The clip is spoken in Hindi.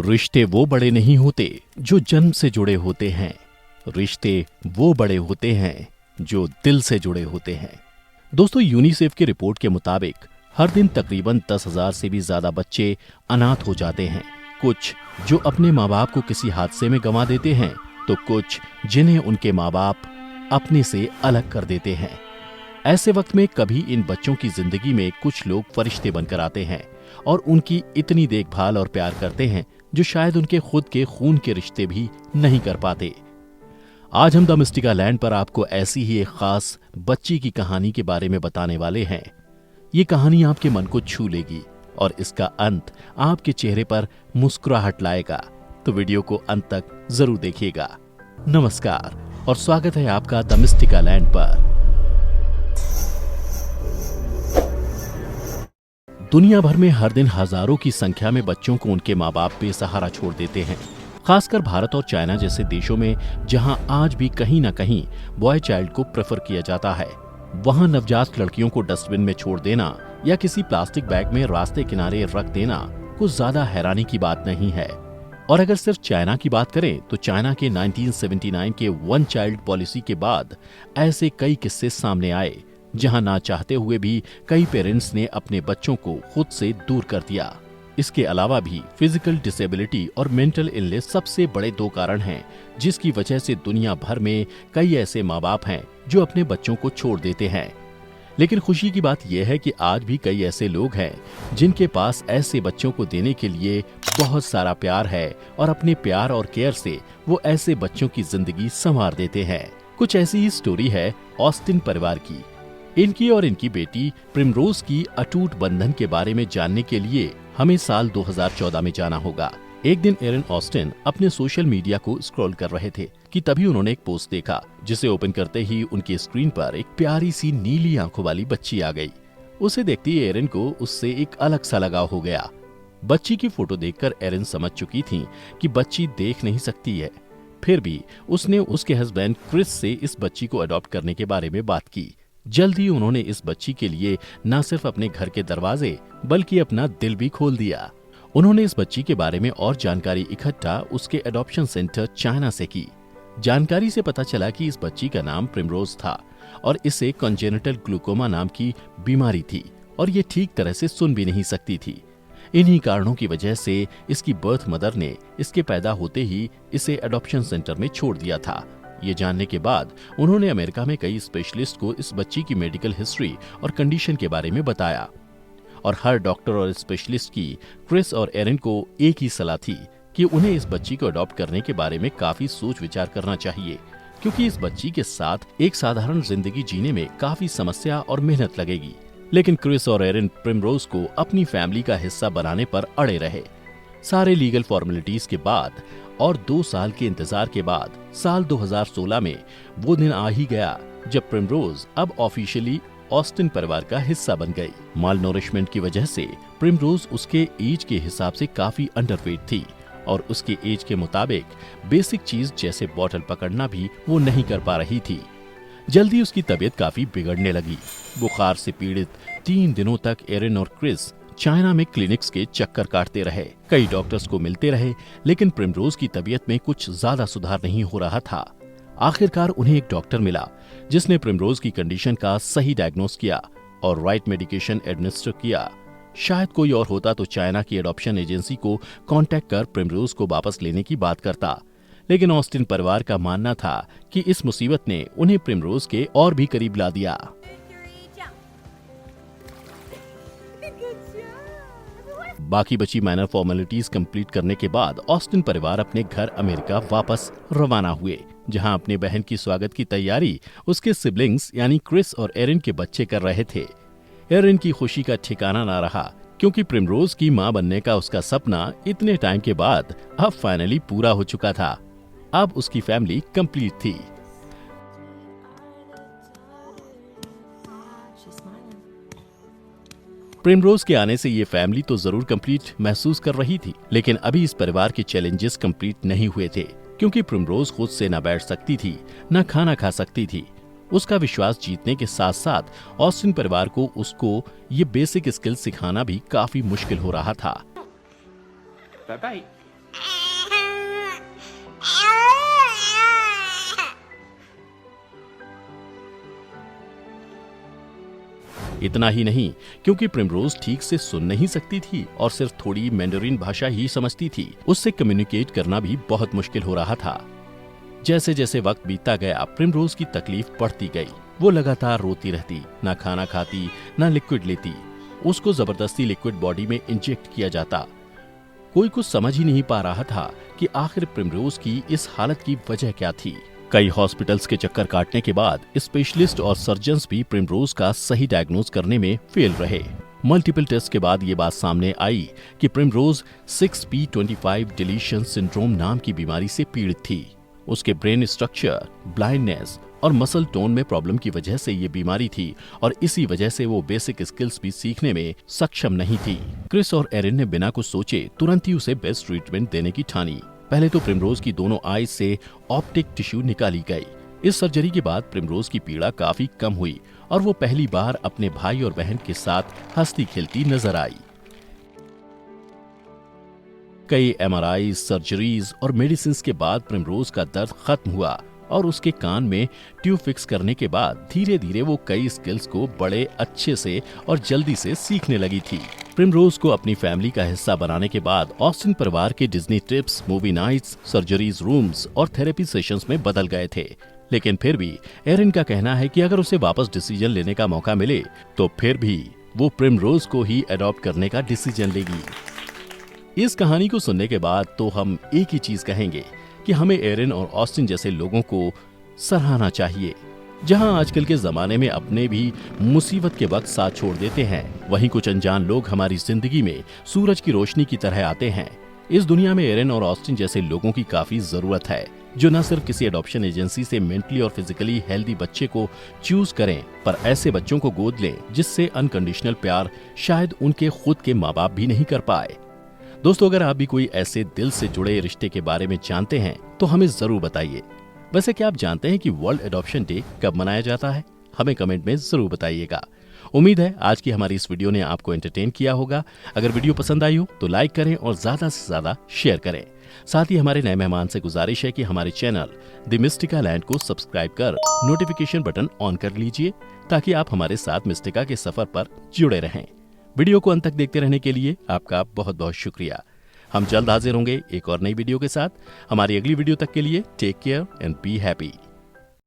रिश्ते वो बड़े नहीं होते जो जन्म से जुड़े होते हैं। रिश्ते वो बड़े होते हैं जो दिल से जुड़े होते हैं। दोस्तों, यूनिसेफ की रिपोर्ट के मुताबिक हर दिन तकरीबन 10,000 से भी ज्यादा बच्चे अनाथ हो जाते हैं। कुछ जो अपने माँ बाप को किसी हादसे में गंवा देते हैं, तो कुछ जिन्हें उनके माँ बाप अपने से अलग कर देते हैं। ऐसे वक्त में कभी इन बच्चों की जिंदगी में कुछ लोग फरिश्ते बनकर आते हैं और उनकी इतनी देखभाल और प्यार करते हैं जो शायद उनके खुद के खून के रिश्ते भी नहीं कर पाते। आज हम द मिस्टिका लैंड पर आपको ऐसी ही एक खास बच्ची की कहानी के बारे में बताने वाले हैं। ये कहानी आपके मन को छू लेगी और इसका अंत आपके चेहरे पर मुस्कुराहट लाएगा। तो वीडियो को अंत तक जरूर देखिएगा। नमस्कार और स्वागत है आपका द मिस्टिका लैंड पर। दुनिया भर में हर दिन हजारों की संख्या में बच्चों को उनके माँ बाप बेसहारा छोड़ देते हैं। खासकर भारत और चाइना जैसे देशों में, जहां आज भी कहीं न कहीं बॉय चाइल्ड को प्रेफर किया जाता है, वहां नवजात लड़कियों को डस्टबिन में छोड़ देना या किसी प्लास्टिक बैग में रास्ते किनारे रख देना कुछ ज्यादा हैरानी की बात नहीं है। और अगर सिर्फ चाइना की बात करें तो चाइना के 1979 के वन चाइल्ड पॉलिसी के बाद ऐसे कई किस्से सामने आए जहां ना चाहते हुए भी कई पेरेंट्स ने अपने बच्चों को खुद से दूर कर दिया। इसके अलावा भी फिजिकल डिसेबिलिटी और मेंटल इलनेस सबसे बड़े दो कारण हैं जिसकी वजह से दुनिया भर में कई ऐसे माँ बाप हैं जो अपने बच्चों को छोड़ देते हैं। लेकिन खुशी की बात यह है कि आज भी कई ऐसे लोग हैं जिनके पास ऐसे बच्चों को देने के लिए बहुत सारा प्यार है और अपने प्यार और केयर से वो ऐसे बच्चों की जिंदगी संवार देते हैं। कुछ ऐसी ही स्टोरी है ऑस्टिन परिवार की। इनकी और इनकी बेटी प्रिमरोज की अटूट बंधन के बारे में जानने के लिए हमें साल 2014 में जाना होगा। एक दिन एरन ऑस्टिन अपने सोशल मीडिया को स्क्रॉल कर रहे थे कि तभी उन्होंने एक पोस्ट देखा जिसे ओपन करते ही उनकी स्क्रीन पर एक प्यारी सी नीली आंखों वाली बच्ची आ गई। उसे देखते ही एरन को उससे एक अलग सा लगाव हो गया। बच्ची की फोटो देखकर एरन समझ चुकी थी कि बच्ची देख नहीं सकती है। फिर भी उसने उसके हस्बैंड क्रिस से इस बच्ची को अडॉप्ट करने के बारे में बात की। जल्द ही उन्होंने इस बच्ची के लिए न सिर्फ अपने घर के दरवाजे बल्कि अपना दिल भी खोल दिया। उन्होंने इस बच्ची के बारे में और जानकारी इकट्ठा उसके एडॉप्शन सेंटर चाइना से की। जानकारी से पता चला कि इस बच्ची का नाम प्रिमरोज था और इसे कॉन्जेनिटल ग्लूकोमा नाम की बीमारी थी और ये ठीक तरह से सुन भी नहीं सकती थी। इन्हीं कारणों की वजह से इसकी बर्थ मदर ने इसके पैदा होते ही इसे एडॉप्शन सेंटर में छोड़ दिया था। ये जानने के बाद उन्होंने अमेरिका में कई स्पेशलिस्ट को इस बच्ची की मेडिकल हिस्ट्री और कंडीशन के बारे में बताया और हर डॉक्टर और स्पेशलिस्ट की क्रिस और एरन को एक ही सलाह थी कि उन्हें इस बच्ची को अडॉप्ट करने के बारे में काफी सोच विचार करना चाहिए, क्योंकि इस बच्ची के साथ एक साधारण जिंदगी जीने में काफी समस्या और मेहनत लगेगी। लेकिन क्रिस और एरन प्रिमरोज को अपनी फैमिली का हिस्सा बनाने पर अड़े रहे। सारे लीगल फॉर्मेलिटीज के बाद और 2 साल के इंतजार के बाद साल 2016 में वो दिन आ ही गया जब प्रिमरोज अब ऑफिशियली ऑस्टिन परिवार का हिस्सा बन गई। माल नोरिशमेंट की वजह से प्रिमरोज उसके एज के हिसाब से काफी अंडरवेट थी और उसके एज के मुताबिक बेसिक चीज जैसे बॉटल पकड़ना भी वो नहीं कर पा रही थी। जल्दी उसकी तबीयत काफी बिगड़ने लगी। बुखार से पीड़ित 3 दिनों तक एरन और क्रिस चाइना में क्लिनिक्स के चक्कर काटते रहे। कई डॉक्टर्स को मिलते रहे, लेकिन प्रिमरोज की तबीयत में कुछ ज्यादा सुधार नहीं हो रहा था। आखिरकार उन्हें एक डॉक्टर मिला जिसने प्रिमरोज की कंडीशन का सही डायग्नोस किया और राइट मेडिकेशन एडमिनिस्टर किया। शायद कोई और होता तो चाइना की एडॉप्शन एजेंसी को कांटेक्ट कर प्रिमरोज को वापस लेने की बात करता, लेकिन ऑस्टिन परिवार का मानना था कि इस मुसीबत ने उन्हें प्रिमरोज के और भी करीब ला दिया। बाकी बची माइनर फॉर्मेलिटीज कंप्लीट करने के बाद ऑस्टिन परिवार अपने घर अमेरिका वापस रवाना हुए, जहां अपने बहन की स्वागत की तैयारी उसके सिबलिंग्स यानी क्रिस और एरन के बच्चे कर रहे थे। एरन की खुशी का ठिकाना ना रहा, क्योंकि प्रिमरोज की मां बनने का उसका सपना इतने टाइम के बाद अब फाइनली पूरा हो चुका था। अब उसकी फैमिली कंप्लीट थी। प्रिमरोज के आने से ये फैमिली तो जरूर कंप्लीट महसूस कर रही थी, लेकिन अभी इस परिवार के चैलेंजेस कंप्लीट नहीं हुए थे, क्योंकि प्रिमरोज खुद से न बैठ सकती थी, न खाना खा सकती थी। उसका विश्वास जीतने के साथ साथ ऑस्टिन परिवार को उसको ये बेसिक स्किल सिखाना भी काफी मुश्किल हो रहा था। इतना ही नहीं, क्योंकि प्रिमरोज ठीक से सुन नहीं सकती थी और सिर्फ थोड़ी मैंडरिन भाषा ही समझती थी, उससे कम्युनिकेट करना भी बहुत मुश्किल हो रहा था। जैसे जैसे वक्त बीतता गया, प्रिमरोज की तकलीफ बढ़ती गई। वो लगातार रोती रहती, ना खाना खाती, ना लिक्विड लेती। उसको जबरदस्ती लिक्विड बॉडी में इंजेक्ट किया जाता। कोई कुछ समझ ही नहीं पा रहा था कि आखिर प्रिमरोज की इस हालत की वजह क्या थी। कई हॉस्पिटल्स के चक्कर काटने के बाद स्पेशलिस्ट और सर्जन्स भी प्रिमरोज का सही डायग्नोज करने में फेल रहे। मल्टीपल टेस्ट के बाद ये बात सामने आई कि प्रिमरोज 6p25 डिलीशन सिंड्रोम नाम की बीमारी से पीड़ित थी। उसके ब्रेन स्ट्रक्चर, ब्लाइंडनेस और मसल टोन में प्रॉब्लम की वजह से ये बीमारी थी और इसी वजह से वो बेसिक स्किल्स भी सीखने में सक्षम नहीं थी। क्रिस और एरिन ने बिना कुछ सोचे तुरंत ही उसे बेस्ट ट्रीटमेंट देने की ठानी। पहले तो प्रिमरोज की दोनों आईज से ऑप्टिक टिश्यू निकाली गई। इस सर्जरी के बाद प्रिमरोज की पीड़ा काफी कम हुई और वो पहली बार अपने भाई और बहन के साथ हंसती खेलती नजर आई। कई MRI, सर्जरीज और मेडिसिन के बाद प्रिमरोज का दर्द खत्म हुआ और उसके कान में ट्यूब फिक्स करने के बाद धीरे धीरे वो कई स्किल्स को बड़े अच्छे से और जल्दी से सीखने लगी थी। प्रिमरोज को अपनी फैमिली का हिस्सा बनाने के बाद ऑस्टिन परिवार के Disney trips, movie nights, surgeries rooms और थेरेपी सेशंस में बदल गए थे। लेकिन फिर भी एरिन का कहना है कि अगर उसे वापस डिसीजन लेने का मौका मिले तो फिर भी वो प्रिमरोज को ही अडॉप्ट करने का डिसीजन लेगी। इस कहानी को सुनने के बाद तो हम एक ही चीज कहेंगे कि हमें एरिन और ऑस्टिन जैसे लोगों को सराहना चाहिए। जहां आजकल के जमाने में अपने भी मुसीबत के वक्त साथ छोड़ देते हैं, वहीं कुछ अनजान लोग हमारी जिंदगी में सूरज की रोशनी की तरह आते हैं। इस दुनिया में एरिन और ऑस्टिन जैसे लोगों की काफी जरूरत है, जो न सिर्फ किसी एडॉप्शन एजेंसी से मेंटली और फिजिकली हेल्दी बच्चे को चूज करें, पर ऐसे बच्चों को गोद लें जिससे अनकंडीशनल प्यार शायद उनके खुद के माँ बाप भी नहीं कर पाए। दोस्तों, अगर आप भी कोई ऐसे दिल से जुड़े रिश्ते के बारे में जानते हैं तो हमें जरूर बताइए। वैसे क्या आप जानते हैं कि वर्ल्ड एडॉप्शन डे कब मनाया जाता है? हमें कमेंट में जरूर बताइएगा। उम्मीद है आज की हमारी इस वीडियो ने आपको एंटरटेन किया होगा। अगर वीडियो पसंद आई हो तो लाइक करें और ज्यादा से ज्यादा शेयर करें। साथ ही हमारे नए मेहमान से गुजारिश है कि हमारे चैनल द मिस्टिका लैंड को सब्सक्राइब कर नोटिफिकेशन बटन ऑन कर लीजिए, ताकि आप हमारे साथ मिस्टिका के सफर पर जुड़े रहें। वीडियो को अंत तक देखते रहने के लिए आपका बहुत बहुत शुक्रिया। हम जल्द हाजिर होंगे एक और नई वीडियो के साथ। हमारी अगली वीडियो तक के लिए take care and be happy.